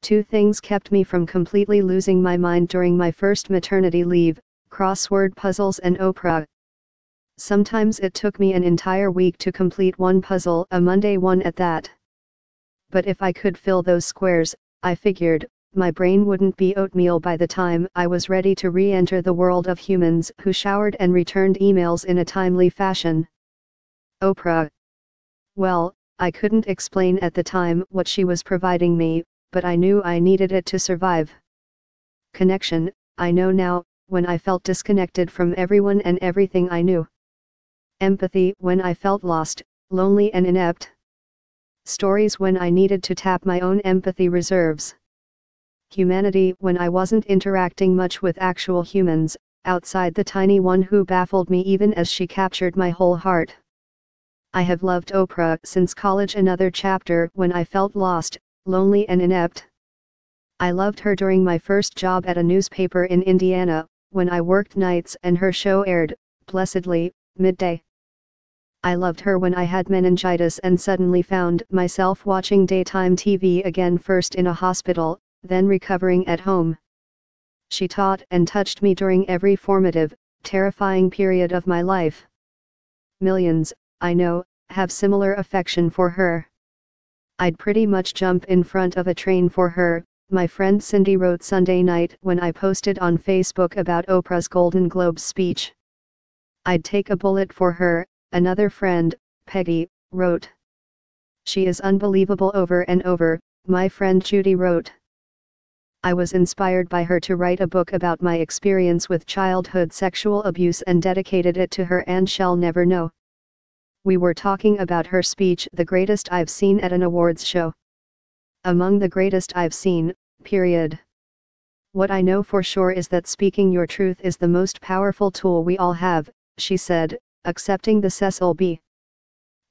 Two things kept me from completely losing my mind during my first maternity leave: crossword puzzles and Oprah. Sometimes it took me an entire week to complete one puzzle, a Monday one at that. But if I could fill those squares, I figured, my brain wouldn't be oatmeal by the time I was ready to re-enter the world of humans who showered and returned emails in a timely fashion. Oprah. Well, I couldn't explain at the time what she was providing me, but I knew I needed it to survive. Connection, I know now, when I felt disconnected from everyone and everything I knew. Empathy, when I felt lost, lonely and inept. Stories, when I needed to tap my own empathy reserves. Humanity, when I wasn't interacting much with actual humans, outside the tiny one who baffled me even as she captured my whole heart. I have loved Oprah since college, another chapter when I felt lost, lonely and inept. I loved her during my first job at a newspaper in Indiana, when I worked nights and her show aired, blessedly, midday. I loved her when I had meningitis and suddenly found myself watching daytime TV again, first in a hospital, then recovering at home. She taught and touched me during every formative, terrifying period of my life. Millions, I know, have similar affection for her. I'd pretty much jump in front of a train for her, my friend Cindy wrote Sunday night when I posted on Facebook about Oprah's Golden Globes speech. I'd take a bullet for her, another friend, Peggy, wrote. She is unbelievable over and over, my friend Judy wrote. I was inspired by her to write a book about my experience with childhood sexual abuse and dedicated it to her and shall never know. We were talking about her speech, the greatest I've seen at an awards show. Among the greatest I've seen, period. What I know for sure is that speaking your truth is the most powerful tool we all have, she said, accepting the Cecil B.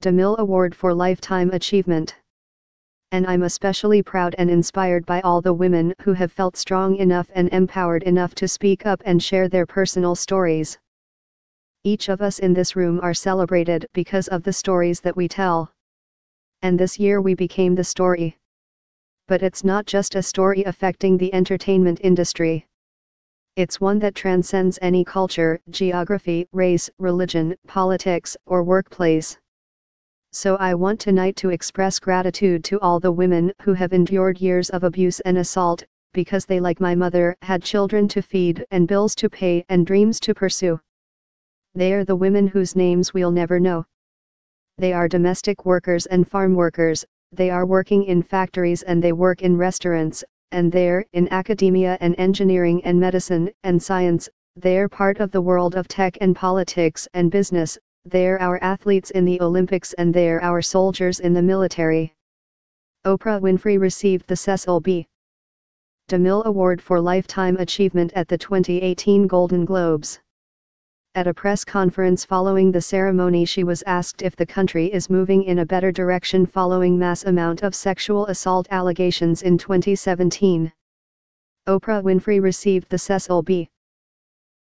DeMille Award for Lifetime Achievement. And I'm especially proud and inspired by all the women who have felt strong enough and empowered enough to speak up and share their personal stories. Each of us in this room are celebrated because of the stories that we tell. And this year we became the story. But it's not just a story affecting the entertainment industry. It's one that transcends any culture, geography, race, religion, politics, or workplace. So I want tonight to express gratitude to all the women who have endured years of abuse and assault, because they, like my mother, had children to feed and bills to pay and dreams to pursue. They are the women whose names we'll never know. They are domestic workers and farm workers, they are working in factories and they work in restaurants, and they're in academia and engineering and medicine and science, they're part of the world of tech and politics and business. They're our athletes in the Olympics and they're our soldiers in the military. Oprah Winfrey received the Cecil B. DeMille Award for Lifetime Achievement at the 2018 Golden Globes. At a press conference following the ceremony, she was asked if the country is moving in a better direction following mass amount of sexual assault allegations in 2017. Oprah Winfrey received the Cecil B.